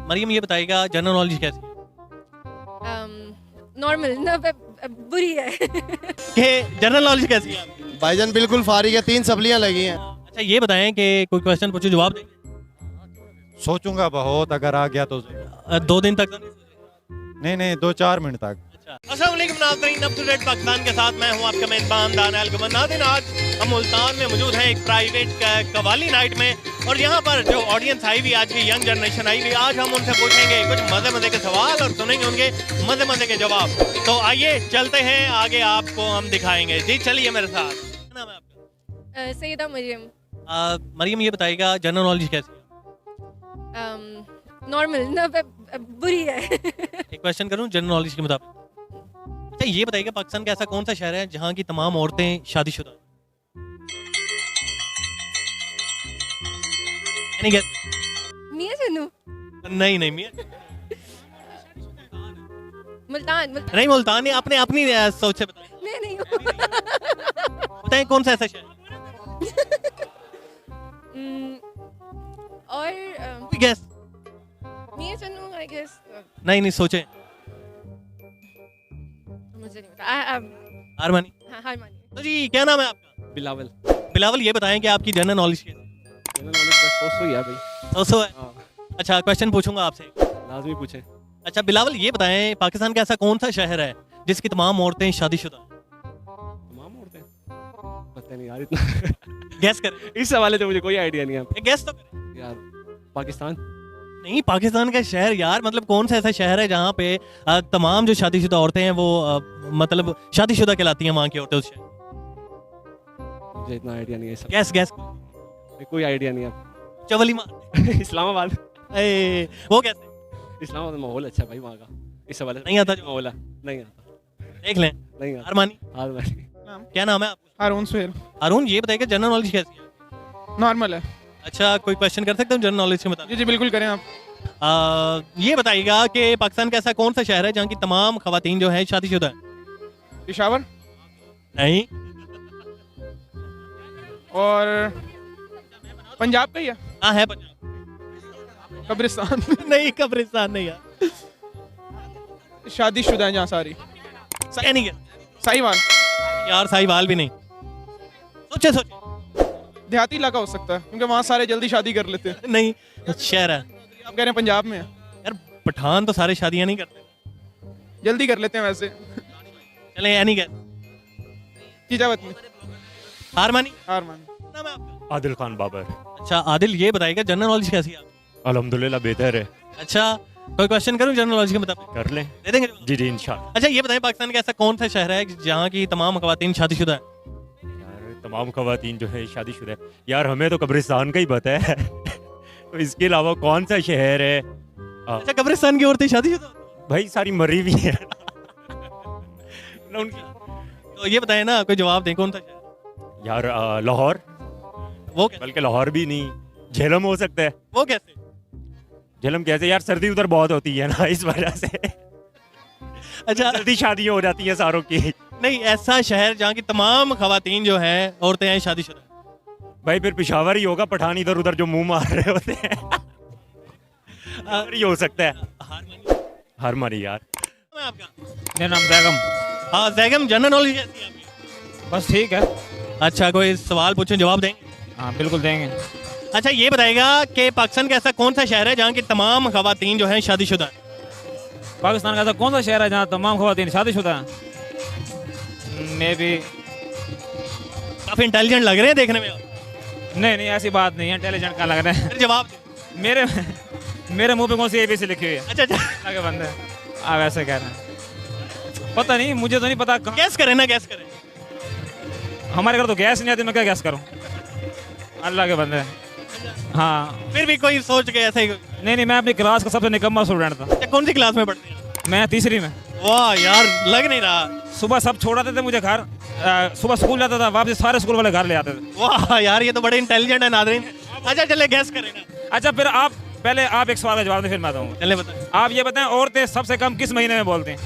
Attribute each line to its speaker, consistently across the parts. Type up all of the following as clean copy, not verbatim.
Speaker 1: मरियम ये बताएगा general knowledge कैसी है?
Speaker 2: नॉर्मल ना बुरी है।
Speaker 1: कि जनरल नॉलेज कैसी है आपकी?
Speaker 3: भाईजान बिल्कुल फारिग है, 3 सप्लियां लगी हैं।
Speaker 1: अच्छा ये बताएं कि कोई क्वेश्चन पूछो जवाब देंगे?
Speaker 4: सोचूंगा बहुत, अगर आ गया तो
Speaker 1: 2 दिन तक तो नहीं सोचेंगे?
Speaker 4: नहीं नहीं 2-4 मिनट तक।
Speaker 1: अस्सलाम वालेकुम नाज़रीन, अप टू डेट पाकिस्तान के साथ मैं हूं आपका मेज़बान दानियाल गुमान। नाज़रीन आज हम मुल्तान में मौजूद हैं एक प्राइवेट कवाली नाइट में, और यहाँ पर जो ऑडियंस आई हुई आज की यंग जनरेशन आई हुई, आज हम उनसे पूछेंगे कुछ मज़े के सवाल और सुनेंगे उनके मज़े के जवाब। तो आइए चलते हैं आगे, आपको हम दिखाएंगे। जी चलिए मेरे साथ। क्या नाम है आपका?
Speaker 2: सईदा मरियम।
Speaker 1: मरियम ये बताएगा जनरल नॉलेज कैसी है?
Speaker 2: नॉर्मल ना बुरी है।
Speaker 1: एक क्वेश्चन करूं जनरल नॉलेज के मुताबिक? अच्छा ये बताइएगा पाकिस्तान का ऐसा कौन सा शहर है जहाँ की तमाम औरतें शादीशुदा हैं? Any guess?
Speaker 2: मियाँ चन्नू।
Speaker 1: नहीं नहीं मियां
Speaker 2: मुल्तान।
Speaker 1: नहीं मुल्तान, अपने अपनी सोच से बताएं।
Speaker 2: मैं नहीं हूँ।
Speaker 1: बताएं कौन सा ऐसा शहर?
Speaker 2: और
Speaker 1: गेस।
Speaker 2: मियाँ चन्नू आई गेस।
Speaker 1: नहीं सोचे।
Speaker 2: मुझे नहीं पता।
Speaker 1: हार मानी?
Speaker 2: हाँ हार मानिए।
Speaker 1: तो जी क्या नाम है आपका?
Speaker 5: बिलावल।
Speaker 1: बिलावल ये बताएं कि आपकी जनरल नॉलेज क्या है?
Speaker 5: जनरल नॉलेज बस 100 ही है भाई।
Speaker 1: 200 है?
Speaker 5: हाँ।
Speaker 1: अच्छा क्वेश्चन पूछूंगा आपसे।
Speaker 5: लाजमी पूछे।
Speaker 1: अच्छा बिलावल ये बताएं पाकिस्तान का ऐसा कौन सा शहर है जिसकी तमाम औरतें शादीशुदा हैं?
Speaker 5: तमाम औरतें पता नहीं यार इतना।
Speaker 1: गेस करें।
Speaker 5: इस हवाले से मुझे कोई आइडिया नहीं है
Speaker 1: गेस तो करें।
Speaker 5: यार। पाकिस्तान।
Speaker 1: नहीं पाकिस्तान का शहर यार, मतलब कौन सा ऐसा शहर है जहाँ पे तमाम जो शादीशुदा औरतें हैं वो मतलब शादीशुदा कहलाती हैं वहाँ की औरतें उस शहर?
Speaker 5: मुझे इतना आइडिया नहीं है सब।
Speaker 1: गैस
Speaker 5: कोई आइडिया नहीं है।
Speaker 1: चवली मार।
Speaker 5: इस्लामाबाद।
Speaker 1: वो कैसे?
Speaker 5: इस्लामाबाद में माहौल अच्छा है भाई वहाँ का। इस हवाले से
Speaker 1: नहीं आता जो
Speaker 5: माहौल है। नहीं आता।
Speaker 1: देख लें।
Speaker 5: नहीं आता।
Speaker 1: अरमानी
Speaker 5: हाल भाई।
Speaker 1: क्या नाम है आपका?
Speaker 6: हारून सुहेल।
Speaker 1: हारून ये बताइए जनरल नॉलेज कैसी है?
Speaker 6: नॉर्मल है।
Speaker 1: अच्छा कोई क्वेश्चन कर सकते हो जनरल नॉलेज के मुताबिक?
Speaker 6: जी जी बिल्कुल करें आप।
Speaker 1: ये बताइएगा कि पाकिस्तान का ऐसा कौन सा शहर है जहाँ की तमाम खवातीन जो है शादीशुदा है?
Speaker 6: पेशावर।
Speaker 1: नहीं।
Speaker 6: और पंजाब का ही है।
Speaker 1: हाँ है पंजाब।
Speaker 6: कब्रिस्तान।
Speaker 1: नहीं कब्रिस्तान नहीं यार।
Speaker 6: शादीशुदा है जहाँ सारी।
Speaker 1: नहीं
Speaker 6: साहिवाल।
Speaker 1: यार साहिवाल भी नहीं। सोचे
Speaker 6: देहाती इलाका हो सकता है क्योंकि वहाँ सारे जल्दी शादी कर लेते हैं।
Speaker 1: नहीं शहर है।
Speaker 6: आप कह रहे हैं पंजाब में है।
Speaker 1: यार पठान तो सारे शादियां नहीं करते,
Speaker 6: जल्दी कर लेते हैं वैसे।
Speaker 1: चले यानी क्या?
Speaker 6: चीजावत में।
Speaker 1: हार मानी?
Speaker 6: हार मान।
Speaker 1: नाम है आपका?
Speaker 4: आदिल खान बाबर।
Speaker 1: अच्छा आदिल ये बताइएगा जनरल नॉलेज कैसी है आपकी?
Speaker 4: अल्हम्दुलिल्लाह बेहतर है।
Speaker 1: अच्छा कोई क्वेश्चन करूं जनरल नॉलेज के मुताबिक?
Speaker 4: कर लें।
Speaker 1: दे देंगे जवाब?
Speaker 4: जी इंशाल्लाह।
Speaker 1: अच्छा ये बताएं पाकिस्तान का ऐसा कौन सा शहर है जहाँ की तमाम खवातीन शादीशुदा है?
Speaker 4: यार तमाम खवातीन जो है शादीशुदा है। यार हमें तो कब्रिस्तान का ही पता है। तो इसके अलावा कौन सा शहर है?
Speaker 1: अच्छा कब्रिस्तान की औरतें शादीशुदा
Speaker 4: भाई सारी मरी हुई है।
Speaker 1: तो ये बताएं ना, कोई जवाब दें कौन सा शहर?
Speaker 4: यार लाहौर।
Speaker 1: वो कैसे?
Speaker 4: बल्कि लाहौर भी नहीं, झेलम हो सकता है।
Speaker 1: वो कैसे?
Speaker 4: झेलम कैसे? यार सर्दी उधर बहुत होती है ना, इस वजह से
Speaker 1: अच्छा
Speaker 4: जल्दी शादियां हो जाती हैं सारों की।
Speaker 1: नहीं ऐसा शहर जहाँ की तमाम खवातीन जो है औरतें हैं शादीशुदा।
Speaker 4: भाई फिर पेशावर ही होगा, पठान इधर उधर जो मुंह मार रहे होते हैं। ही हो सकता है। हार मारी यार।
Speaker 1: नाम है आपका?
Speaker 7: मेरा नाम जैगम।
Speaker 1: हाँ जैगम जनरल नॉलेज कैसी है आपकी?
Speaker 7: बस ठीक है।
Speaker 1: अच्छा कोई सवाल पूछें जवाब देंगे?
Speaker 7: हाँ बिल्कुल देंगे।
Speaker 1: अच्छा ये बताएगा कि पाकिस्तान का ऐसा कौन सा शहर है जहाँ की तमाम खवातीन जो हैं शादीशुदा हैं?
Speaker 7: पाकिस्तान का ऐसा कौन सा शहर है जहाँ तमाम खवातीन शादीशुदा हैं? May be.
Speaker 1: काफी इंटेलिजेंट लग रहे हैं देखने में आप।
Speaker 7: नहीं ऐसी बात नहीं है, इंटेलिजेंट का लग रहा है।
Speaker 1: फिर जवाब दें।
Speaker 7: मेरे मुंह पे कौन सी ABC लिखी हुई है?
Speaker 1: अच्छा
Speaker 7: आगे बंदे आप ऐसे कह रहे हैं। पता नहीं, मुझे तो नहीं पता।
Speaker 1: गैस करें ना, गैस करें।
Speaker 7: हमारे घर तो गैस नहीं आती, मैं क्या गैस करूँ? अल्लाह के बंदे। हाँ
Speaker 1: फिर भी कोई सोच के ऐसे ही।
Speaker 7: नहीं मैं अपनी क्लास का सबसे निकम्मा स्टूडेंट था।
Speaker 1: अच्छा, कौन सी क्लास में पढ़ते हैं?
Speaker 7: मैं तीसरी में।
Speaker 1: वाह यार लग नहीं रहा।
Speaker 7: सुबह सब छोड़ आते थे मुझे घर, सुबह स्कूल जाता था, वापस सारे स्कूल वाले घर ले आते थे।
Speaker 1: वाह यार ये तो बड़े इंटेलिजेंट है नादरीन। अच्छा चले गैस करें ना।
Speaker 7: अच्छा फिर आप पहले आप एक सवाल का जवाब दें, फिर मैं दूंगा।
Speaker 1: चले बताएं।
Speaker 7: आप ये बताएं औरतें सबसे कम किस महीने में बोलती हैं?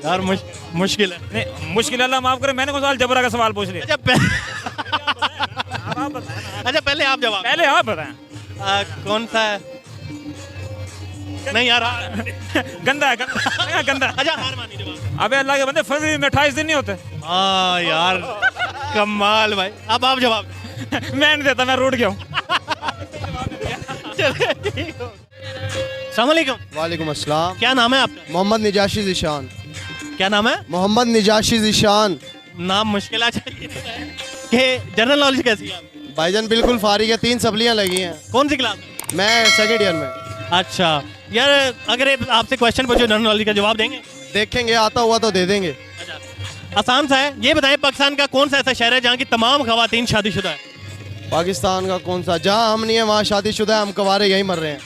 Speaker 1: यार मुश्किल है।
Speaker 7: नहीं मुश्किल, अल्लाह माफ करे, मैंने कौन सवाल जबरा का सवाल पूछ लिया।
Speaker 1: अच्छा पहले आप जवाब।
Speaker 7: पहले आप बताएं।
Speaker 1: कौन सा है? नहीं यार
Speaker 7: गंदा है गंदा गंदा।
Speaker 1: अच्छा हार मानी जवाब।
Speaker 7: अबे अल्लाह के बंदे, फरवरी में 28 दिन नहीं होते।
Speaker 1: हाँ यार कमाल भाई। अब आप जवाब दें।
Speaker 7: मैं नहीं देता, मैं रूठ गया हूँ।
Speaker 1: चलिए ठीक हो। अस्सलाम वालेकुम।
Speaker 3: वालेकुम अस्सलाम।
Speaker 1: क्या नाम है आपका?
Speaker 3: मोहम्मद निजाशी ज़िशान।
Speaker 1: क्या नाम है?
Speaker 3: मोहम्मद निजाशी ज़िशान।
Speaker 1: नाम मुश्किल चाहिए कि जनरल नॉलेज कैसी है आपकी?
Speaker 3: भाईजान बिल्कुल फारिग है, 3 सप्लियाँ लगी हैं।
Speaker 1: कौन सी क्लास में?
Speaker 3: मैं सेकंड ईयर में।
Speaker 1: अच्छा यार, अगर आपसे क्वेश्चन पूछो जनरल नॉलेज का जवाब देंगे?
Speaker 3: देखेंगे, आता हुआ तो दे देंगे।
Speaker 1: अच्छा आसान सा है, ये बताएं पाकिस्तान का कौन सा ऐसा शहर है जहाँ की तमाम खवातीन शादीशुदा है?
Speaker 3: पाकिस्तान का कौन सा? जहाँ हम नहीं है वहाँ शादीशुदा है, हम कवारे यहीं मर रहे हैं।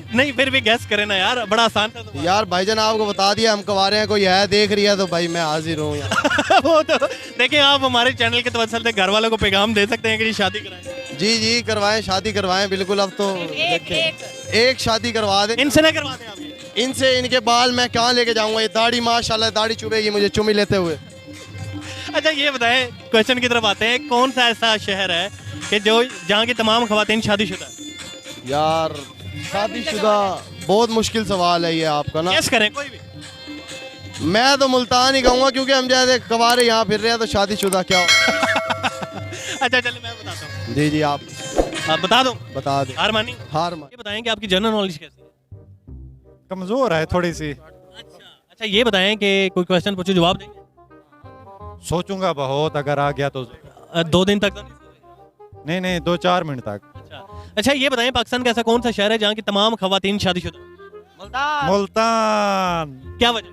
Speaker 1: नहीं फिर भी गैस करें ना यार, बड़ा आसान था तो।
Speaker 3: यार भाईजान आपको बता दिया हम कवारे हैं, कोई है देख रही है तो भाई मैं हाजिर हूँ यहाँ।
Speaker 1: वो तो देखिए, आप हमारे चैनल के तवज्जुह से घर वालों को पैगाम दे सकते हैं कि शादी कराएं।
Speaker 3: जी जी करवाएं, शादी करवाएं बिल्कुल। अब तो देखें, एक शादी करवा दें।
Speaker 1: इनसे ना करवा दें आप ये।
Speaker 3: इनसे इनके बाल मैं कहाँ लेके जाऊंगा? ये दाढ़ी माशाल्लाह दाढ़ी चुभेगी मुझे चुमी लेते हुए।
Speaker 1: अच्छा ये बताएं, क्वेश्चन की तरफ आते हैं, कौन सा ऐसा शहर है कि जो जहाँ की तमाम खवातीन शादीशुदा है?
Speaker 3: यार शादीशुदा बहुत मुश्किल सवाल है ये आपका ना।
Speaker 1: गैस करें कोई भी।
Speaker 3: मैं तो मुल्तान ही कहूँगा क्योंकि हम जैसे कवारे यहाँ फिर रहे हैं तो शादीशुदा क्या हो।
Speaker 1: अच्छा चलिए मैं बताता हूँ।
Speaker 3: जी जी आप
Speaker 1: बता दूँ?
Speaker 3: बता दें।
Speaker 1: हार मानी?
Speaker 3: हार मान।
Speaker 1: ये बताएं कि आपकी जनरल नॉलेज कैसी है?
Speaker 5: कमजोर है थोड़ी सी।
Speaker 1: अच्छा ये बताएं कि कोई क्वेश्चन पूछो जवाब देंगे?
Speaker 5: सोचूंगा बहुत, अगर आ गया तो।
Speaker 1: 2 दिन तक तो नहीं सोचेंगे?
Speaker 5: नहीं नहीं, 2-4 मिनट तक।
Speaker 1: अच्छा ये बताएं, पाकिस्तान का ऐसा कौन सा शहर है जहाँ की तमाम खवातीन शादीशुदा है?
Speaker 5: मुल्तान।
Speaker 1: क्या वजह?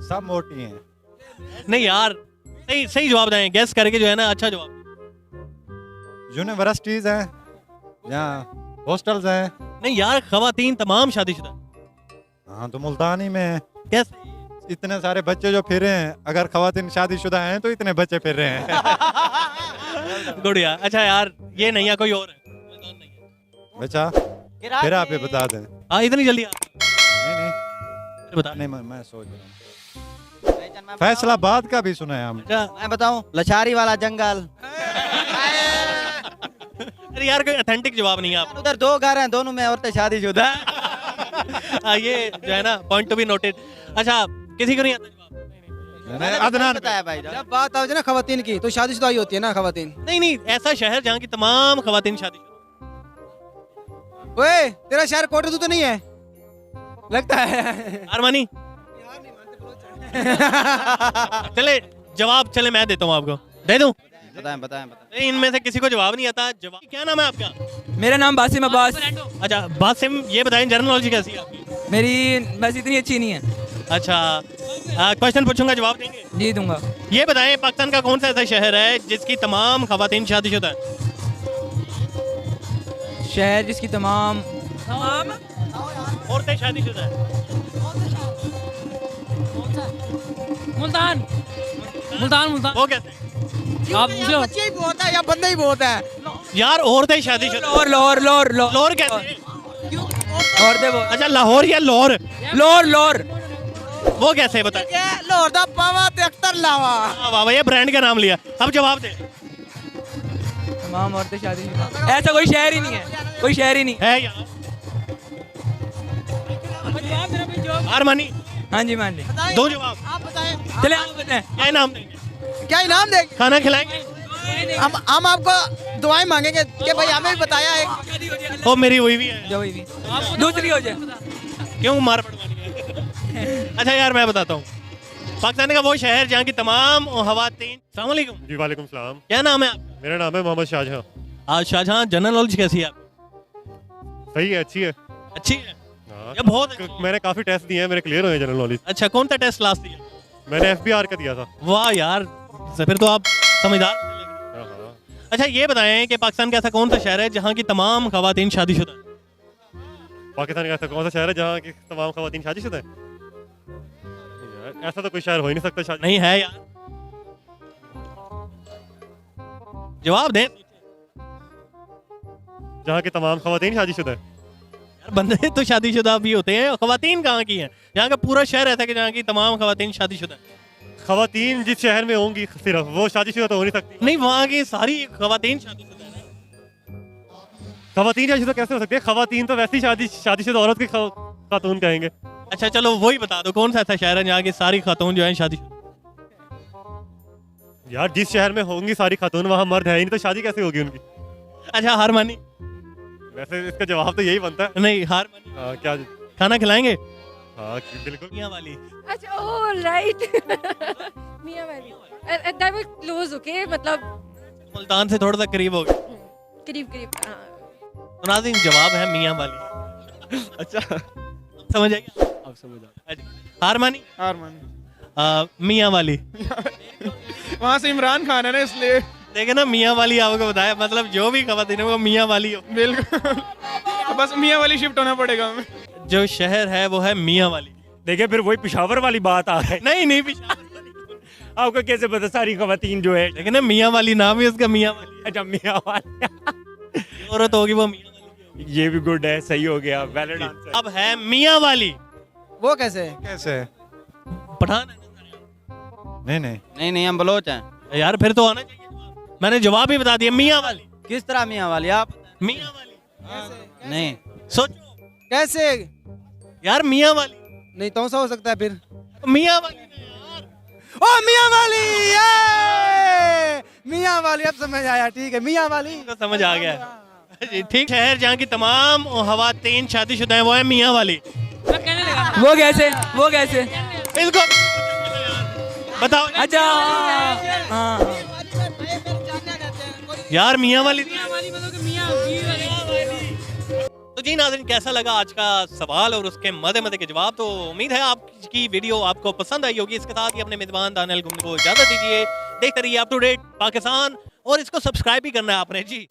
Speaker 5: सब मोटी हैं।
Speaker 1: नहीं यार, सही सही जवाब दें, गैस करके जो है ना अच्छा जवाब।
Speaker 5: यूनिवर्सिटीज हैं, यहाँ हॉस्टल्स हैं।
Speaker 1: नहीं यार, खवातीन तमाम शादीशुदा।
Speaker 5: हाँ तो मुल्तान ही में है।
Speaker 1: कैसे?
Speaker 5: इतने सारे बच्चे जो फिर रहे हैं, अगर खवातीन शादीशुदा हैं तो इतने बच्चे फिर रहे हैं।
Speaker 1: गुड़िया। अच्छा यार ये नहीं है, कोई और है?
Speaker 5: बच्चा फिर आप ये बता दें।
Speaker 1: हाँ इतनी जल्दी
Speaker 5: नहीं नहीं
Speaker 1: फिर बता।
Speaker 5: नहीं, मैं सोच रहा हूँ। फैसलाबाद का भी सुना है हम।
Speaker 1: अच्छा
Speaker 8: मैं बताऊं, लचारी वाला जंगल।
Speaker 1: अरे यार कोई ऑथेंटिक जवाब नहीं है आप।
Speaker 8: उधर 2 घर हैं, दोनों में औरतें शादीशुदा।
Speaker 1: ये जो है ना पॉइंट टू बी नोटेड। अच्छा किसी को नहीं आता जवाब?
Speaker 5: अदनान
Speaker 8: बताया भाई।
Speaker 9: जब बात आओ ना खवातीन की तो शादीशुदा ही होती है ना खवातीन।
Speaker 1: नहीं नहीं, ऐसा शहर जहाँ की तमाम खवातीन शादीशुदा।
Speaker 9: ओए तेरा शहर कोटू तो नहीं है लगता है।
Speaker 1: अरमानी चले जवाब, चले मैं देता हूँ आपको, दे दूँ?
Speaker 8: बताएं बताएं बताएं।
Speaker 1: इनमें से किसी को जवाब नहीं आता। जवाब क्या नाम है आपका?
Speaker 10: मेरा नाम बासिम अब्बास।
Speaker 1: अच्छा बासिम, ये बताएं जनरल नॉलेज कैसी है आपकी?
Speaker 10: मेरी बस इतनी अच्छी नहीं है।
Speaker 1: अच्छा क्वेश्चन पूछूंगा, जवाब देंगे?
Speaker 10: जी दूंगा।
Speaker 1: ये बताएं, पाकिस्तान का कौन सा ऐसा शहर है जिसकी तमाम खवातीन शादीशुदा है?
Speaker 10: शहर जिसकी तमाम
Speaker 1: औरतें शादीशुदा है।
Speaker 10: मुल्तान मुल्तान मुल्तान।
Speaker 1: वो कैसे?
Speaker 10: आप पूछ लो।
Speaker 9: बच्चे ही बहुत है या बंदे ही बहुत है?
Speaker 1: यार औरतें शादीशुदा।
Speaker 10: लाहौर लाहौर लाहौर लाहौर
Speaker 1: लाहौर कैसे?
Speaker 10: औरतें वो
Speaker 1: अच्छा लाहौर या लाहौर?
Speaker 10: लाहौर लाहौर
Speaker 1: वो कैसे बताएं?
Speaker 9: लाहौर दा पावा ते अख्तर लावा।
Speaker 1: वाह वाह, ये ब्रांड का नाम लिया। अब जवाब दे।
Speaker 10: तमाम औरतें शादीशुदा। ऐसा कोई शहर ही नहीं है, कोई शहर ही नहीं
Speaker 1: है यार। हार मानी?
Speaker 10: हाँ जी मान ली।
Speaker 1: दो जवाब।
Speaker 9: आप बताएं।
Speaker 10: चले आप बताएं।
Speaker 1: क्या इनाम देंगे?
Speaker 9: क्या इनाम देंगे?
Speaker 1: खाना खिलाएंगे?
Speaker 9: हम आपको दुआएं मांगेंगे कि भाई हमें भी बताया एक।
Speaker 1: वो मेरी हुई भी है।
Speaker 10: जो भी दूसरी हो जाए।
Speaker 1: क्यों मार पड़वानी है? अच्छा यार मैं बताता हूँ, पाकिस्तान का वो शहर जहाँ की तमाम खवातीन। अस्सलाम वालेकुम।
Speaker 11: जी वालेकुम सलाम।
Speaker 1: क्या नाम है आपका?
Speaker 11: मेरा नाम है मोहम्मद शाहजहां।
Speaker 1: आज शाहजहां, जनरल नॉलेज कैसी है आपकी?
Speaker 11: सही है, अच्छी है।
Speaker 1: अच्छी है?
Speaker 11: हाँ।
Speaker 1: ये बहुत अच्छी है।
Speaker 11: मैंने काफी टेस्ट दिए हैं, मेरे क्लियर हुए जनरल नॉलेज।
Speaker 1: अच्छा कौन सा टेस्ट लास्ट दिया?
Speaker 11: मैंने FBR का दिया था।
Speaker 1: वाह यार, फिर तो आप समझदार।
Speaker 11: हाँ।
Speaker 1: अच्छा ये बताएं कि पाकिस्तान का ऐसा कौन सा शहर है जहाँ की तमाम खवातीन शादीशुदा है?
Speaker 11: पाकिस्तान का ऐसा कौन सा शहर है जहाँ की तमाम खवातीन शादीशुदा है? यार ऐसा तो कोई शहर हो ही नहीं सकता शादी।
Speaker 1: नहीं है यार, जवाब दें।
Speaker 11: जहाँ की तमाम खवातीन शादीशुदा है।
Speaker 1: यार बंदे तो शादीशुदा भी होते हैं, खवातीन कहाँ की हैं? यहाँ का पूरा शहर ऐसा है कि जहाँ की तमाम खवातीन शादीशुदा है।
Speaker 11: खवातीन जिस शहर में होंगी सिर्फ वो शादीशुदा तो हो नहीं सकती।
Speaker 1: नहीं, वहाँ की सारी खवातीन शादीशुदा है।
Speaker 11: खवातीन शादीशुदा कैसे हो सकती है? खवातीन तो वैसी शादीशुदा औरत की खातून कहेंगे।
Speaker 1: अच्छा चलो वही बता दो, कौन सा ऐसा शहर है जहाँ की सारी खातून जो है शादी?
Speaker 11: यार जिस शहर में होंगी सारी खातून वहाँ मर्द है ही नहीं, तो शादी कैसे होगी उनकी?
Speaker 1: अच्छा हार मानी?
Speaker 11: वैसे इसका जवाब तो यही बनता है।
Speaker 1: नहीं हार मानी।
Speaker 11: क्या?
Speaker 1: खाना खिलाएंगे?
Speaker 11: हाँ बिल्कुल।
Speaker 1: मियाँ वाली।
Speaker 2: अच्छा ओह राइट मियाँ वाली दैट वाज क्लोज ओके मतलब
Speaker 1: मुल्तान से थोड़ा सा करीब हो गए।
Speaker 2: करीब करीब हाँ
Speaker 1: तो नाज़रीन जवाब है मियाँ वाली।
Speaker 3: अच्छा
Speaker 1: समझ आई?
Speaker 3: अब समझ आ
Speaker 1: अच्छा हार मानी?
Speaker 6: हार मानी।
Speaker 1: मियाँ वाली।
Speaker 6: वहाँ से इमरान खान है ना इसलिए।
Speaker 1: देखे ना मियाँ वाली आपको बताया, मतलब जो भी खवातीन है वो मियाँ वाली हो।
Speaker 6: बिल्कुल बस मियाँ वाली शिफ्ट होना पड़ेगा हमें।
Speaker 1: जो शहर है वो है मियाँ वाली।
Speaker 4: देखिए फिर वही पिशावर वाली बात आ रही
Speaker 1: नहीं नहीं
Speaker 4: आपको कैसे पता सारी खवातीन जो है?
Speaker 1: लेकिन ना मियाँ वाली नाम ही उसका मियाँ वाली।
Speaker 4: अच्छा मियाँ वाली
Speaker 1: औरत होगी वो मियाँ वाली।
Speaker 4: ये भी गुड है, सही हो गया, वैलिड आंसर।
Speaker 1: अब है मियाँ वाली।
Speaker 9: वो कैसे?
Speaker 5: कैसे?
Speaker 1: पठान है
Speaker 5: नहीं नहीं
Speaker 8: नहीं नहीं हम बलोच हैं
Speaker 1: यार, फिर तो आना चाहिए। मैंने जवाब ही बता दिया मियाँ वाली।
Speaker 8: किस तरह मियाँ वाली आप?
Speaker 1: मियाँ वाली
Speaker 8: नहीं
Speaker 1: सोचो
Speaker 9: कैसे?
Speaker 1: यार मियाँ वाली।
Speaker 9: नहीं कौन सा हो सकता है फिर?
Speaker 1: मियाँ वाली
Speaker 9: ओ मियाँ वाली, ये मियाँ वाली, अब समझ आया। ठीक है मियाँ वाली
Speaker 1: तो समझ आ गया जी। ठीक, शहर जहाँ की तमाम खवातीन शादीशुदा है वो है मियाँ वाली।
Speaker 10: वो कैसे? वो कैसे?
Speaker 1: इसको बताओ
Speaker 10: अच्छा हाँ
Speaker 1: यार मियाँ वाली। तो जी नाज़रीन कैसा लगा आज का सवाल और उसके मदे मदे के जवाब? तो उम्मीद है आपकी वीडियो आपको पसंद आई होगी। इसके साथ ही अपने मेजबान दानियल गुमन को इजाजत दीजिए। देखते रहिए अप टू डेट पाकिस्तान और इसको सब्सक्राइब भी करना है आपने जी।